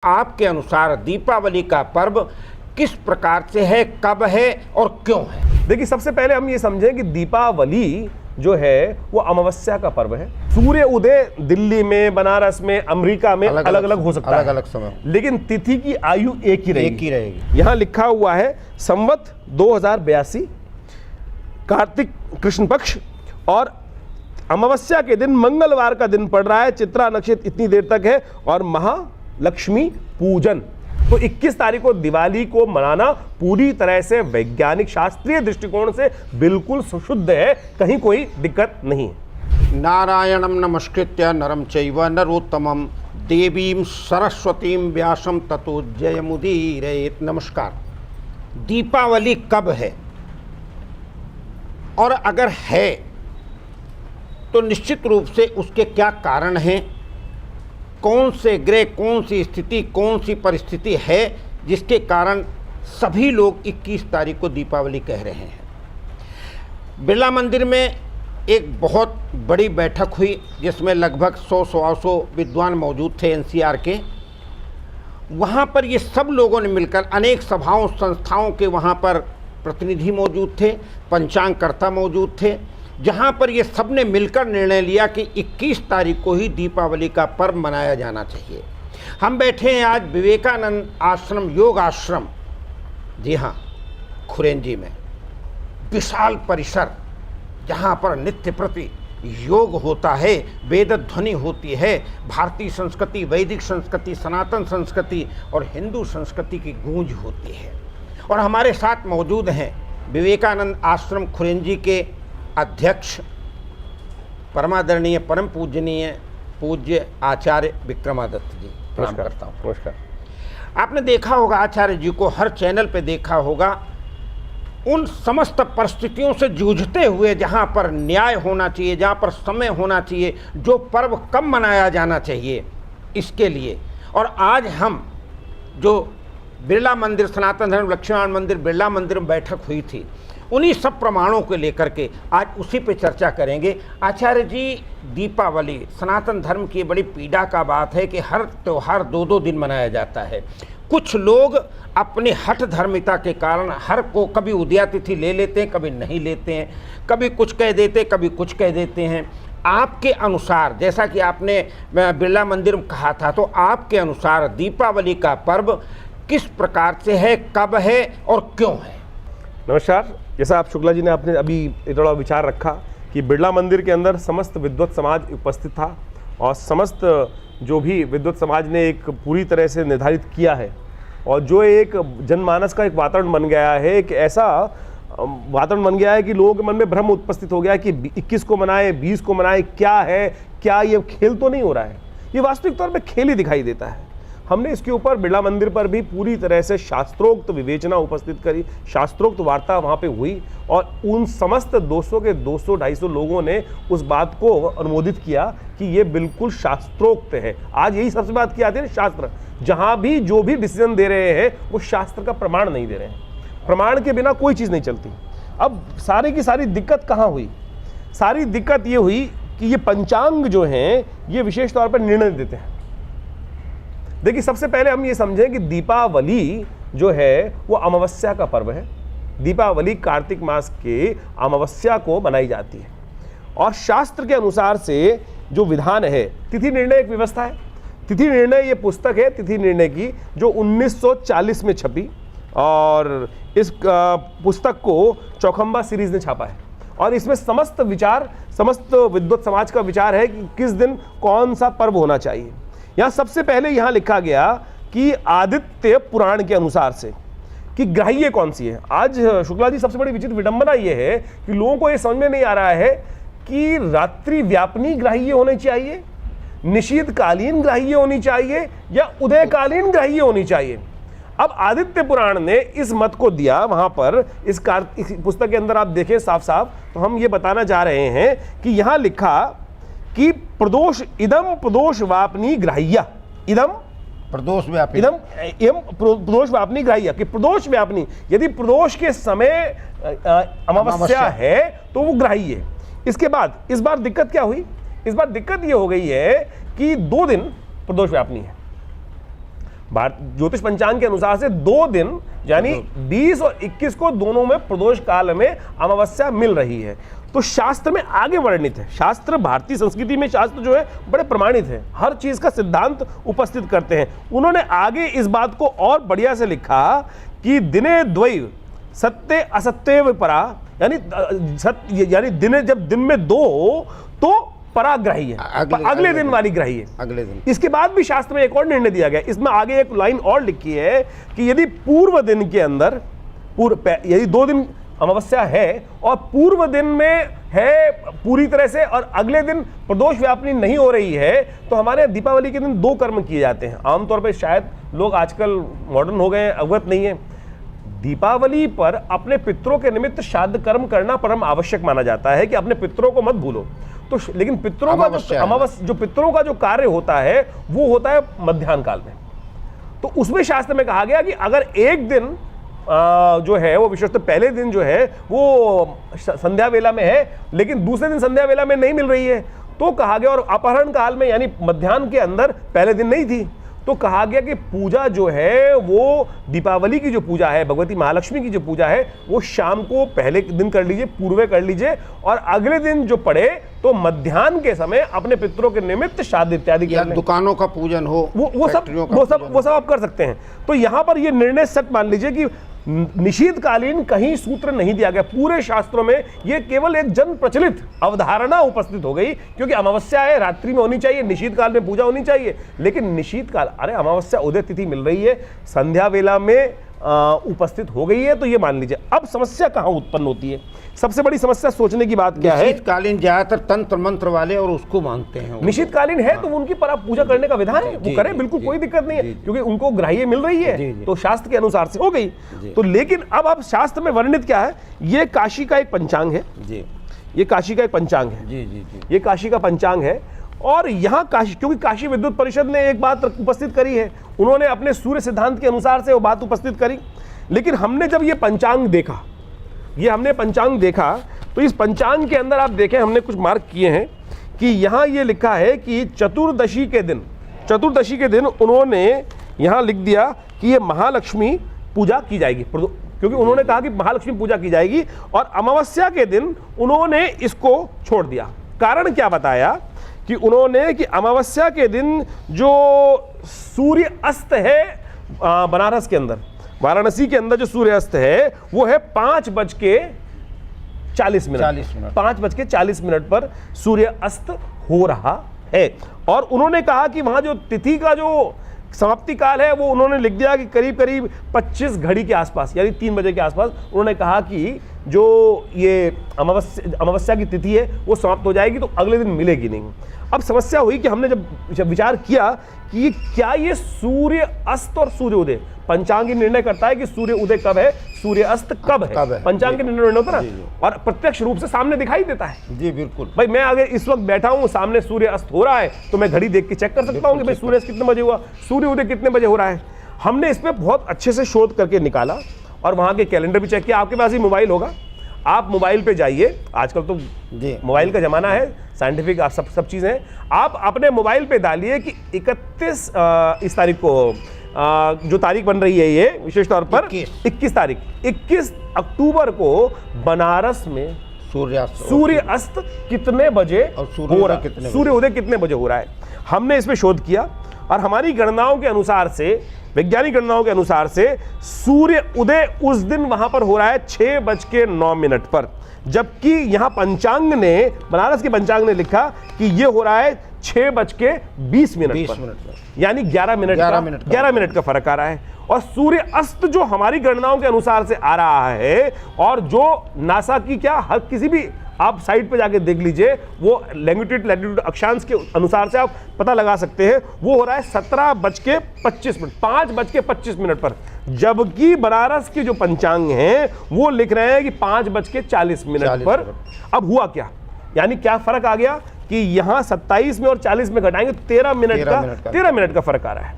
आपके अनुसार दीपावली का पर्व किस प्रकार से है, कब है और क्यों है? देखिए, सबसे पहले हम ये समझें कि दीपावली जो है वो अमावस्या का पर्व है। सूर्य उदय दिल्ली में, बनारस में, अमेरिका में अलग अलग हो सकता है, अलग अलग समय, लेकिन तिथि की आयु एक ही रहेगी। यहाँ लिखा हुआ है संवत 2082, कार्तिक कृष्ण पक्ष, और अमावस्या के दिन मंगलवार का दिन पड़ रहा है, चित्रा नक्षत्र इतनी देर तक है, और महालक्ष्मी पूजन। तो 21 तारीख को दिवाली को मनाना पूरी तरह से वैज्ञानिक शास्त्रीय दृष्टिकोण से बिल्कुल शुद्ध है, कहीं कोई दिक्कत नहीं है। नारायणं नमस्कृत्य नरं चैव नरोत्तमं देवीं सरस्वतीं व्यासं ततो जयमुदीरयेत्। नमस्कार। दीपावली कब है, और अगर है तो निश्चित रूप से उसके क्या कारण हैं, कौन से ग्रह, कौन सी स्थिति, कौन सी परिस्थिति है जिसके कारण सभी लोग 21 तारीख को दीपावली कह रहे हैं। बिरला मंदिर में एक बहुत बड़ी बैठक हुई जिसमें लगभग 100-125 विद्वान मौजूद थे एनसीआर के। वहाँ पर ये सब लोगों ने मिलकर, अनेक सभाओं संस्थाओं के वहाँ पर प्रतिनिधि मौजूद थे, पंचांगकर्ता मौजूद थे, जहाँ पर ये सब ने मिलकर निर्णय लिया कि 21 तारीख को ही दीपावली का पर्व मनाया जाना चाहिए। हम बैठे हैं आज विवेकानंद आश्रम, योग आश्रम, जी हाँ, खुरेंजी में, विशाल परिसर जहाँ पर नित्य प्रति योग होता है, वेद ध्वनि होती है, भारतीय संस्कृति, वैदिक संस्कृति, सनातन संस्कृति और हिंदू संस्कृति की गूंज होती है। और हमारे साथ मौजूद हैं विवेकानंद आश्रम खुरेंजी के अध्यक्ष, परमादरणीय परम पूजनीय पूज्य आचार्य विक्रमादित्य जी। प्रणाम करता हूँ। नमस्कार। आपने देखा होगा आचार्य जी को, हर चैनल पे देखा होगा, उन समस्त परिस्थितियों से जूझते हुए, जहाँ पर न्याय होना चाहिए, जहाँ पर समय होना चाहिए, जो पर्व कब मनाया जाना चाहिए, इसके लिए। और आज हम जो बिरला मंदिर, सनातन धर्म लक्ष्मीनारायण मंदिर बिरला मंदिर में बैठक हुई थी, उन्हीं सब प्रमाणों को लेकर के आज उसी पे चर्चा करेंगे। आचार्य जी, दीपावली सनातन धर्म की बड़ी पीड़ा का बात है कि हर त्यौहार 2-2 दिन मनाया जाता है। कुछ लोग अपनी हठ धर्मिता के कारण हर को कभी उदया तिथि ले लेते हैं, कभी नहीं लेते हैं, कभी कुछ कह देते, कभी कुछ कह देते हैं। आपके अनुसार, जैसा कि आपने बिरला मंदिर में कहा था, तो आपके अनुसार दीपावली का पर्व किस प्रकार से है, कब है और क्यों है? नमस्कार। जैसा आप शुक्ला जी ने आपने अभी थोड़ा विचार रखा कि बिरला मंदिर के अंदर समस्त विद्वत समाज उपस्थित था, और समस्त जो भी विद्वत समाज ने एक पूरी तरह से निर्धारित किया है, और जो एक जनमानस का एक वातावरण बन गया है, एक ऐसा वातावरण बन गया है कि लोगों के मन में भ्रम उपस्थित हो गया है कि 21 को मनाए, 20 को मनाए, क्या है, क्या ये खेल तो नहीं हो रहा है, ये वास्तविक तौर पर खेल ही दिखाई देता है। हमने इसके ऊपर बिरला मंदिर पर भी पूरी तरह से शास्त्रोक्त विवेचना उपस्थित करी, शास्त्रोक्त वार्ता वहाँ पे हुई, और उन समस्त 200 के 200-250 लोगों ने उस बात को अनुमोदित किया कि ये बिल्कुल शास्त्रोक्त है। आज यही सबसे बात की आती है, शास्त्र जहाँ भी जो भी डिसीजन दे रहे हैं वो शास्त्र का प्रमाण नहीं दे रहे हैं, प्रमाण के बिना कोई चीज़ नहीं चलती। अब सारी की सारी दिक्कत कहाँ हुई? सारी दिक्कत ये हुई कि ये पंचांग जो हैं ये विशेष तौर पर निर्णय देते हैं। देखिए, सबसे पहले हम ये समझें कि दीपावली जो है वो अमावस्या का पर्व है। दीपावली कार्तिक मास के अमावस्या को मनाई जाती है, और शास्त्र के अनुसार से जो विधान है, तिथि निर्णय एक व्यवस्था है। तिथि निर्णय ये पुस्तक है तिथि निर्णय की, जो 1940 में छपी, और इस पुस्तक को चौखंबा सीरीज ने छापा है, और इसमें समस्त विचार, समस्त विद्वत समाज का विचार है कि किस दिन कौन सा पर्व होना चाहिए। यहाँ सबसे पहले यहाँ लिखा गया कि आदित्य पुराण के अनुसार से कि ग्राह्य कौन सी है। आज शुक्ला जी, सबसे बड़ी विचित्र विडंबना ये है कि लोगों को ये समझ में नहीं आ रहा है कि रात्रि व्यापनी ग्राह्य होनी चाहिए, निशीतकालीन ग्राह्य होनी चाहिए, या उदयकालीन ग्राह्य होनी चाहिए। अब आदित्य पुराण ने इस मत को दिया वहां पर, इस पुस्तक के अंदर आप देखें साफ साफ, तो हम ये बताना चाह रहे हैं कि यहाँ लिखा कि प्रदोष इदम प्रदोष वापनी ग्राह्य, इदम प्रदोष व्यापनी, इदम एम प्रदोष व्यापनी ग्राह्य, कि प्रदोष व्यापनी, यदि प्रदोष के समय अमावस्या है तो वो ग्राह्य है। इसके बाद इस बार दिक्कत क्या हुई? इस बार दिक्कत ये हो गई है कि 2 दिन प्रदोष व्यापनी है, ज्योतिष पंचांग के अनुसार से 2 दिन यानी 20 और 21 को दोनों में प्रदोष काल में अमावस्या मिल रही है। तो शास्त्र में आगे वर्णित है, शास्त्र भारतीय संस्कृति में शास्त्र जो है बड़े प्रमाणित है, हर चीज का सिद्धांत उपस्थित करते हैं। उन्होंने आगे इस बात को और बढ़िया से लिखा कि दिने द्वैव सत्य असत्य विपरा, यानी दिने जब दिन में 2 हो तो पराग्रही है, अगले दिन वाली ग्रही है, अगले दिन। इसके बाद भी शास्त्र में एक और निर्णय दिया गया, इसमें आगे एक लाइन और लिखी है कि यदि पूर्व दिन के अंदर यदि 2 दिन अमावस्या है और पूर्व दिन में है पूरी तरह से और अगले दिन प्रदोष व्यापनी नहीं हो रही है, तो हमारे दीपावली के दिन 2 कर्म किए जाते हैं। आमतौर पर शायद लोग आजकल मॉडर्न हो गए, अवगत नहीं है। दीपावली पर अपने पितरों के निमित्त श्राद्ध कर्म करना परम आवश्यक माना जाता है कि अपने पितरों को मत भूलो। तो लेकिन पितरों का जो पितरों का जो कार्य होता है वो होता है मध्याह्न काल में। तो उसमें शास्त्र में कहा गया कि अगर एक दिन जो है वो विशेषतः पहले दिन जो है वो संध्या वेला में है लेकिन दूसरे दिन संध्या वेला में नहीं मिल रही है, तो कहा गया, और अपहरण काल में यानी मध्याह्न के अंदर पहले दिन नहीं थी, तो कहा गया कि पूजा जो है वो दीपावली की जो पूजा है, भगवती महालक्ष्मी की जो पूजा है, वो शाम को पहले दिन कर लीजिए, पूर्वे कर लीजिए, और अगले दिन जो पड़े तो मध्याह्न के समय अपने पितरों के निमित्त श्राद्ध इत्यादि कर, दुकानों का पूजन हो, वो सब आप कर सकते हैं। तो यहां पर ये निर्णय सच मान लीजिए कि निषिद्धकालीन कहीं सूत्र नहीं दिया गया, पूरे शास्त्रों में ये केवल एक जन प्रचलित अवधारणा उपस्थित हो गई, क्योंकि अमावस्या है, रात्रि में होनी चाहिए, निषिद्ध काल में पूजा होनी चाहिए। लेकिन निषिद्ध काल, अरे अमावस्या उदय तिथि मिल रही है, संध्या वेला में उपस्थित हो गई है, तो ये मान लीजिए। अब समस्या कहां उत्पन्न होती है? सबसे बड़ी समस्या सोचने की बात क्या है, निषिद्धकालीन ज्यादातर तंत्र मंत्र वाले और उसको मानते हैं। निषिद्धकालीन है तो उनकी पर पूजा करने का विधान है, वो करें, बिल्कुल कोई दिक्कत नहीं है, क्योंकि उनको ग्राह्य मिल रही है, तो शास्त्र के अनुसार से हो गई। तो लेकिन अब शास्त्र में वर्णित क्या है, ये काशी का एक पंचांग है, ये काशी का एक पंचांग है, ये काशी का पंचांग है। और यहाँ काशी, क्योंकि काशी विद्युत परिषद ने एक बात उपस्थित करी है, उन्होंने अपने सूर्य सिद्धांत के अनुसार से वो बात उपस्थित करी। लेकिन हमने जब ये पंचांग देखा, हमने पंचांग देखा, तो इस पंचांग के अंदर आप देखें हमने कुछ मार्क किए हैं कि यहाँ ये लिखा है कि चतुर्दशी के दिन उन्होंने यहाँ लिख दिया कि ये महालक्ष्मी पूजा की जाएगी, क्योंकि उन्होंने कहा कि महालक्ष्मी पूजा की जाएगी, और अमावस्या के दिन उन्होंने इसको छोड़ दिया। कारण क्या बताया कि उन्होंने कि अमावस्या के दिन जो सूर्य अस्त है बनारस के अंदर, वाराणसी के अंदर जो सूर्य अस्त है वो है 5:40 मिनट, 5:40 मिनट पर सूर्य अस्त हो रहा है। और उन्होंने कहा कि वहां जो तिथि का जो समाप्ति काल है वो उन्होंने लिख दिया कि करीब 25 घड़ी के आसपास, यानी 3 बजे के आसपास। उन्होंने कहा कि जो ये अमावस्या की तिथि है वो समाप्त हो जाएगी, तो अगले दिन मिलेगी नहीं। अब समस्या हुई कि हमने जब विचार किया कि क्या ये सूर्य अस्त और सूर्य उदय, पंचांग निर्णय करता है कि सूर्य उदय कब है, सूर्य अस्त कब है, पंचांग के निर्णय होता है ना, और प्रत्यक्ष रूप से सामने दिखाई देता है। जी बिल्कुल भाई, मैं अगर इस वक्त बैठा हूं, सामने सूर्य अस्त हो रहा है, तो मैं घड़ी देख के चेक कर सकता हूं कि भाई सूर्य अस्त कितने बजे हुआ, सूर्य उदय कितने बजे हो रहा है। हमने इस पर बहुत अच्छे से शोध करके निकाला और वहां के कैलेंडर भी चेक किया। आपके पास ही मोबाइल होगा, आप मोबाइल पे जाइए, आजकल तो मोबाइल का जमाना है, साइंटिफिक सब चीजें, आप अपने मोबाइल पे डालिए कि 31 इस तारीख को जो तारीख बन रही है ये विशेष तौर पर 21 अक्टूबर को बनारस में सूर्य अस्त कितने बजे हो रहा है, सूर्य उदय कितने बजे हो रहा है। हमने इसमें शोध किया और हमारी गणनाओं के अनुसार से, वैज्ञानिक गणनाओं के अनुसार से सूर्य उदय उस दिन वहां पर हो रहा है 6:09 पर, जबकि यहां पंचांग ने, बनारस के पंचांग ने लिखा कि ये हो रहा है 6:20 पर, यानी 11 मिनट का फर्क आ रहा है। और सूर्य अस्त जो हमारी गणनाओं के अनुसार से आ रहा है, और जो नासा की क्या, हर किसी भी आप साइट पे जाके देख लीजिए, वो लैंगिट्यूड लैटिट्यूड अक्षांश के अनुसार से आप पता लगा सकते हैं, वो हो रहा है 17:25 मिनट, 5:25 मिनट पर, जबकि बनारस के जो पंचांग हैं वो लिख रहे हैं कि 5:40 मिनट पर। अब हुआ क्या, यानी क्या फर्क आ गया कि यहां 27 में और 40 में घटाएंगे 13 मिनट का फर्क आ रहा है।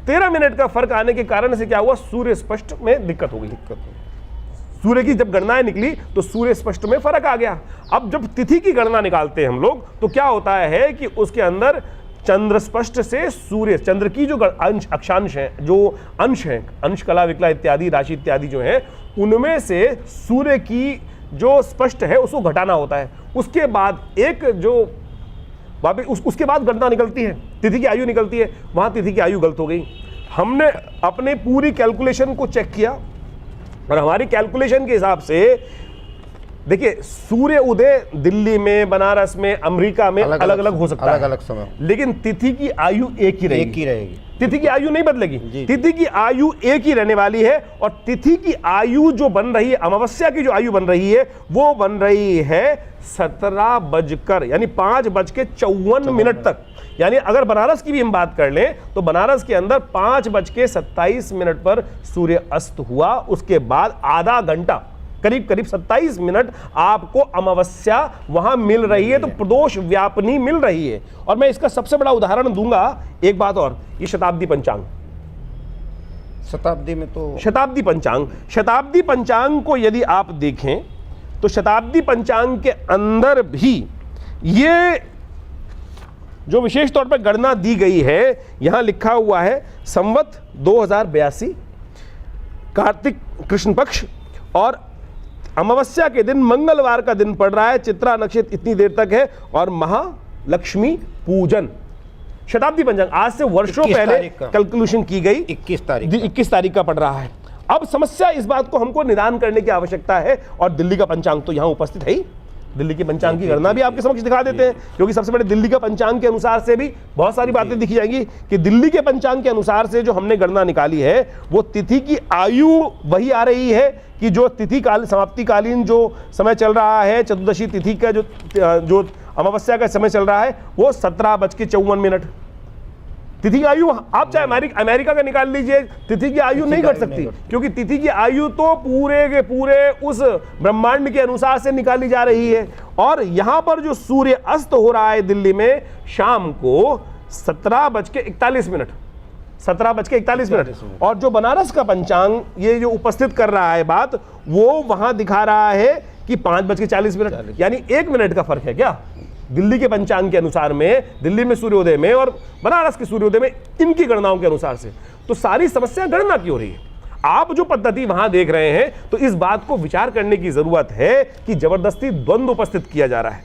13 मिनट का फर्क आने के कारण से क्या हुआ, सूर्य स्पष्ट में दिक्कत हो गई। सूर्य की जब गणनाएं निकली तो सूर्य स्पष्ट में फर्क आ गया। अब जब तिथि की गणना निकालते हैं हम लोग, तो क्या होता है कि उसके अंदर चंद्र स्पष्ट से सूर्य, चंद्र की जो अंश अक्षांश है, जो अंश है, अंश कला विकला इत्यादि राशि इत्यादि जो है, उनमें से सूर्य की जो स्पष्ट है उसको घटाना होता है। उसके बाद एक जो उसके बाद गणना निकलती है, तिथि की आयु निकलती है, वहां तिथि की आयु गलत हो गई। हमने अपने पूरी कैलकुलेशन को चेक किया और हमारी कैलकुलेशन के हिसाब से देखिए, सूर्य उदय दिल्ली में, बनारस में, अमेरिका में अलग अलग हो सकता है, अलग अलग समय, लेकिन तिथि की आयु एक ही रहेगी। तिथि की आयु नहीं बदलेगी, तिथि की आयु एक ही रहने वाली है। और तिथि की आयु जो बन रही है, अमावस्या की जो आयु बन रही है, वो बन रही है 17 बजकर यानी 5:54 तक। यानी अगर बनारस की भी हम बात कर लें तो बनारस के अंदर 5:27 पर सूर्य अस्त हुआ। उसके बाद आधा घंटा, करीब करीब 27 मिनट आपको अमावस्या वहां मिल रही है, तो प्रदोष व्यापनी मिल रही है। और मैं इसका सबसे बड़ा उदाहरण दूंगा, एक बात और, ये शताब्दी पंचांग, शताब्दी में तो शताब्दी पंचांग को यदि आप देखें तो शताब्दी पंचांग के अंदर भी ये जो विशेष तौर पर गणना दी गई है, यहां लिखा हुआ है संवत 2082, कार्तिक कृष्ण पक्ष और अमावस्या के दिन मंगलवार का दिन पड़ रहा है, चित्रा नक्षत्र इतनी देर तक है और महालक्ष्मी पूजन। शताब्दी पंचांग आज से वर्षों पहले कैलकुलेशन की गई, 21 तारीख का पड़ रहा है। अब समस्या इस बात को हमको निदान करने की आवश्यकता है, और दिल्ली का पंचांग तो यहां उपस्थित है ही। दिल्ली के पंचांग की गणना भी आपके समक्ष दिखा देते हैं, क्योंकि सबसे बड़े दिल्ली का पंचांग के अनुसार से भी बहुत सारी बातें दिखी जाएंगी कि दिल्ली के पंचांग के अनुसार से जो हमने गणना निकाली है, वो तिथि की आयु वही आ रही है कि जो तिथि काल समाप्ति कालीन जो समय चल रहा है, चतुर्दशी तिथि का जो अमावस्या का समय चल रहा है, वो 17:54। तिथि की आयु आप चाहे अमेरिका का निकाल लीजिए, तिथि की आयु नहीं घट सकती, क्योंकि तिथि की आयु तो पूरे के पूरे उस ब्रह्मांड के अनुसार से निकाली जा रही है। और यहां पर जो सूर्य अस्त हो रहा है दिल्ली में शाम को 17:41, 17:41, और जो बनारस का पंचांग ये जो उपस्थित कर रहा है बात, वो वहां दिखा रहा है कि 5:40, यानी 1 मिनट का फर्क है क्या दिल्ली के पंचांग के अनुसार में, दिल्ली में सूर्योदय में और बनारस के सूर्योदय में, इनकी गणनाओं के अनुसार से। तो सारी समस्या गणना की हो रही है। आप जो पद्धति वहां देख रहे हैं, तो इस बात को विचार करने की जरूरत है कि जबरदस्ती द्वंद्व उपस्थित किया जा रहा है।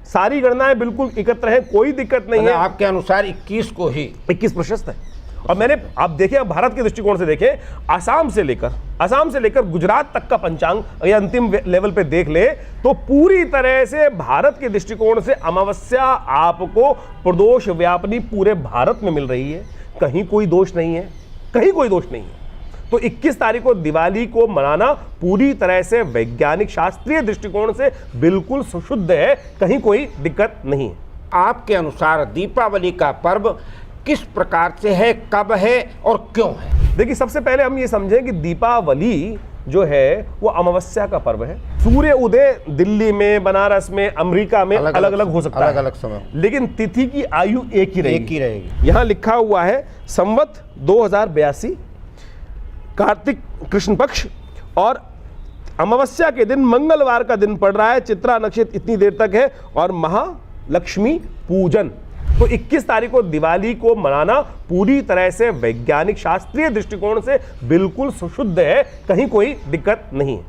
सारी गणनाएं बिल्कुल एकत्र है, कोई दिक्कत नहीं है। आपके अनुसार 21 को ही 21 प्रशस्त है। और मैंने आप देखें, भारत के दृष्टिकोण से देखें, आसाम से लेकर गुजरात तक का पंचांग या अंतिम लेवल पे देख ले, तो पूरी तरह से भारत के दृष्टिकोण से अमावस्या आपको प्रदोष व्यापनी पूरे भारत में मिल रही है। कहीं कोई दोष नहीं है, कहीं कोई दोष नहीं है। तो 21 तारीख को दिवाली को मनाना पूरी तरह से वैज्ञानिक शास्त्रीय दृष्टिकोण से बिल्कुल सुशुद्ध है, कहीं कोई दिक्कत नहीं है। आपके अनुसार दीपावली का पर्व किस प्रकार से है, कब है और क्यों है? देखिए, सबसे पहले हम ये समझें कि दीपावली जो है वो अमावस्या का पर्व है। सूर्य उदय दिल्ली में, बनारस में, अमेरिका में अलग अलग हो सकता है, अलग समय, लेकिन तिथि की आयु एक ही रहेगी। यहां लिखा हुआ है संवत 2082, कार्तिक कृष्ण पक्ष और अमावस्या के दिन मंगलवार का दिन पड़ रहा है, चित्रा नक्षत्र इतनी देर तक है और महालक्ष्मी पूजन। तो 21 तारीख को दिवाली को मनाना पूरी तरह से वैज्ञानिक शास्त्रीय दृष्टिकोण से बिल्कुल सुशुद्ध है, कहीं कोई दिक्कत नहीं है।